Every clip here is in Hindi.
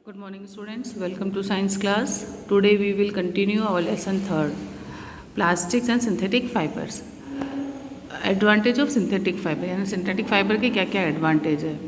Good morning students, welcome to science class. Today we will continue our lesson 3rd, plastics and synthetic fibers. Advantage of synthetic fibre, यानी सिंथेटिक फाइबर के क्या क्या एडवांटेज है।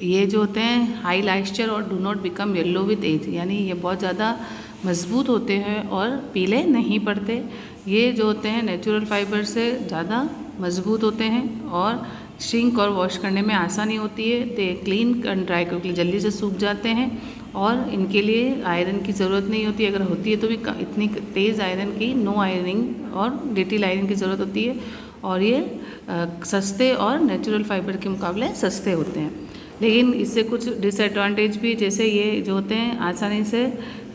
ये जो होते हैं हाई लाइस्टर और do not become yellow with age, यानी ये बहुत ज़्यादा मजबूत होते हैं और पीले नहीं पड़ते। ये जो होते हैं नेचुरल फाइबर से ज़्यादा मजबूत होते हैं और श्रिंक और वॉश करने में आसानी होती है। ते क्लीन एंड ड्राई करके जल्दी से सूख जाते हैं और इनके लिए आयरन की ज़रूरत नहीं होती। अगर होती है तो भी इतनी तेज़ आयरन की, नो आयरनिंग और लिटिल आयरन की ज़रूरत होती है। और ये सस्ते और नेचुरल फाइबर के मुकाबले सस्ते होते हैं। लेकिन इससे कुछ डिसएडवांटेज भी, जैसे ये जो होते हैं आसानी से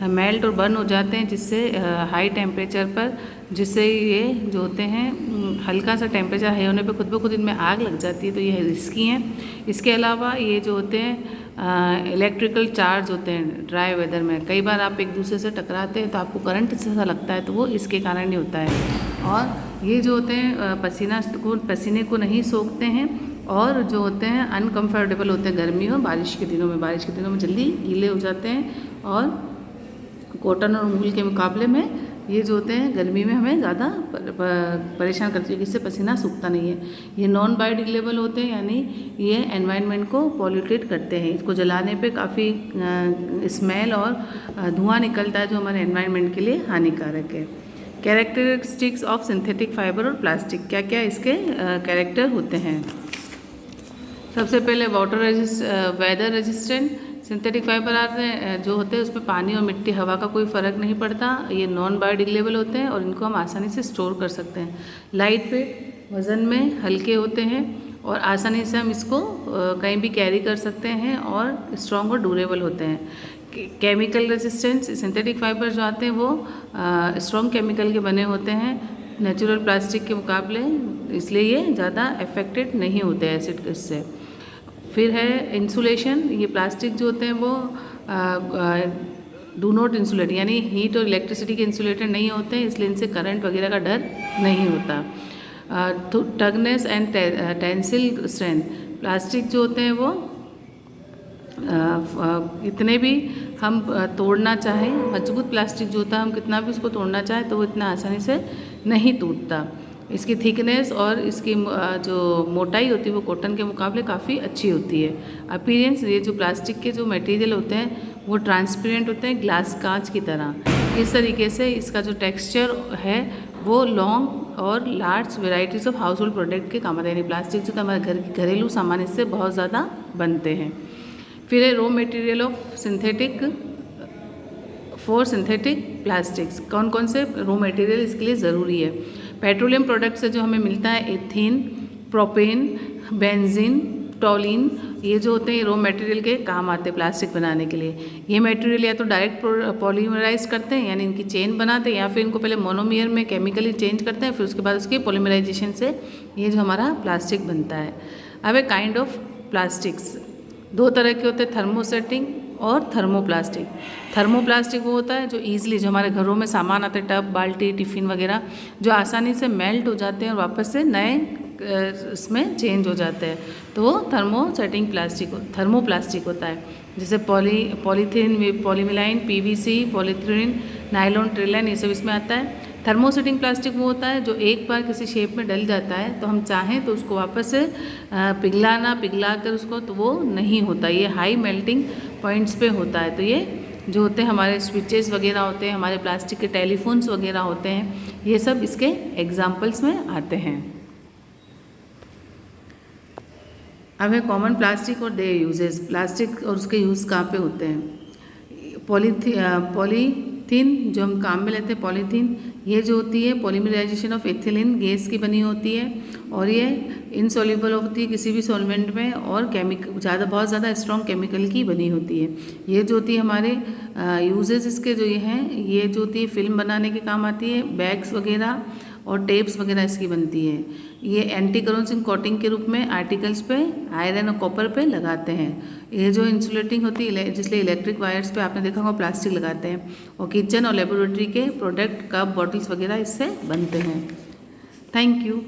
मेल्ट और बर्न हो जाते हैं, जिससे हाई टेम्परेचर पर, जिससे ये जो होते हैं हल्का सा टेम्परेचर हाई होने पे खुद ब खुद इनमें आग लग जाती है, तो ये रिस्की हैं। इसके अलावा ये जो होते हैं इलेक्ट्रिकल चार्ज होते हैं ड्राई वेदर में, कई बार आप एक दूसरे से टकराते हैं तो आपको करंट जैसा लगता है, तो वो इसके कारण ही होता है। और ये जो होते हैं पसीने को नहीं सोखते हैं और जो होते हैं अनकम्फर्टेबल होते हैं गर्मी और बारिश के दिनों में जल्दी गीले हो जाते हैं। और कॉटन और वूल के मुकाबले में ये जो होते हैं गर्मी में हमें ज़्यादा परेशान करती है, इससे पसीना सूखता नहीं है। ये नॉन बायोडिग्रेडेबल होते हैं, यानी ये एनवायरनमेंट को पॉल्यूटेट करते हैं। इसको जलाने पे काफ़ी स्मेल और धुआं निकलता है जो हमारे एनवायरनमेंट के लिए हानिकारक है। कैरेक्टरिस्टिक्स ऑफ सिंथेटिक फाइबर और प्लास्टिक, क्या क्या इसके कैरेक्टर होते हैं। सबसे पहले वेदर रेजिस्टेंट सिंथेटिक फाइबर आते हैं जो होते हैं उसमें पानी और मिट्टी हवा का कोई फ़र्क नहीं पड़ता। ये नॉन बायोडिग्रेडेबल होते हैं और इनको हम आसानी से स्टोर कर सकते हैं। लाइट वेट, वज़न में हल्के होते हैं और आसानी से हम इसको कहीं भी कैरी कर सकते हैं और स्ट्रॉन्ग और ड्यूरेबल होते हैं। केमिकल रेजिस्टेंस, सिंथेटिक फाइबर जो आते हैं वो स्ट्रॉन्ग केमिकल के बने होते हैं नेचुरल प्लास्टिक के मुकाबले, इसलिए ये ज़्यादा अफेक्टेड नहीं होते एसिड से। फिर है इंसुलेशन, ये प्लास्टिक जो होते हैं वो डू नॉट इंसुलेट, यानी हीट और इलेक्ट्रिसिटी के इंसुलेटेड नहीं होते हैं, इसलिए इनसे करंट वगैरह का डर नहीं होता। टगनेस एंड टेंसिल स्ट्रेंथ, प्लास्टिक जो होते हैं वो इतने भी हम तोड़ना चाहें, मजबूत प्लास्टिक जो होता है हम कितना भी उसको तोड़ना चाहें तो वो इतना आसानी से नहीं टूटता। इसकी थिकनेस और इसकी जो मोटाई होती है वो कॉटन के मुकाबले काफ़ी अच्छी होती है। अपीयरेंस, ये जो प्लास्टिक के जो मटेरियल होते हैं वो ट्रांसपेरेंट होते हैं, ग्लास कांच की तरह। इस तरीके से इसका जो टेक्सचर है वो लॉन्ग और large varieties of house hold product के काम आते हैं, यानी प्लास्टिक जो हमारे घरेलू सामान इससे बहुत ज़्यादा बनते हैं। फिर है raw material of synthetic plastics, कौन कौन से रॉ मटेरियल इसके लिए ज़रूरी है। पेट्रोलियम प्रोडक्ट से जो हमें मिलता है एथीन, प्रोपेन, बेंजीन, टॉलिन, ये जो होते हैं रॉ मटेरियल के काम आते हैं प्लास्टिक बनाने के लिए। ये मटेरियल या तो डायरेक्ट पॉलीमराइज करते हैं, यानी इनकी चेन बनाते हैं, या फिर इनको पहले मोनोमियर में केमिकली चेंज करते हैं, फिर उसके बाद उसके पॉलीमराइजेशन से ये जो हमारा प्लास्टिक बनता है। अब एक काइंड ऑफ प्लास्टिक्स, दो तरह के होते हैं, थर्मोसेटिंग और थर्मोप्लास्टिक। थर्मोप्लास्टिक वो होता है जो ईजिली, जो हमारे घरों में सामान आते हैं, टब, बाल्टी, टिफ़िन वगैरह, जो आसानी से मेल्ट हो जाते हैं और वापस से नए इसमें चेंज हो जाते हैं, तो वो थर्मोप्लास्टिक होता है। जैसे पॉलीथीन, पॉलीमिलाइन, पीवीसी, पॉलीथीन, नायलॉन, ट्रिलाइन, ये सब इसमें आता है। थर्मोसेटिंग प्लास्टिक वो होता है जो एक बार किसी शेप में डल जाता है तो हम चाहें तो उसको वापस से पिघला कर उसको, तो वो नहीं होता, ये हाई मेल्टिंग पॉइंट्स पे होता है। तो ये जो होते हैं हमारे स्विचेस वगैरह होते हैं, हमारे प्लास्टिक के टेलीफोन्स वगैरह होते हैं, ये सब इसके एग्जाम्पल्स में आते हैं। अब है कॉमन प्लास्टिक और देयर यूजेस, प्लास्टिक और उसके यूज़ कहाँ पे होते हैं। पॉलीथीन जो हम काम में लेते हैं, पॉलीथीन ये जो होती है पॉलीमराइजेशन ऑफ एथिलीन गैस की बनी होती है और ये इनसॉल्युबल होती है किसी भी सॉल्वेंट में और बहुत ज़्यादा स्ट्रॉन्ग केमिकल की बनी होती है। ये जो होती है हमारे यूजेस इसके जो ये हैं, ये जो होती है फिल्म बनाने के काम आती है, बैग्स वगैरह और टेप्स वगैरह इसकी बनती है। ये एंटी करोसिव कोटिंग के रूप में आर्टिकल्स पे आयरन और कॉपर पे लगाते हैं। ये जो इंसुलेटिंग होती है, जिसलिए इलेक्ट्रिक वायर्स पे आपने देखा होगा प्लास्टिक लगाते हैं। और किचन और लेबोरेटरी के प्रोडक्ट, कप, बॉटल्स वगैरह इससे बनते हैं। Thank you.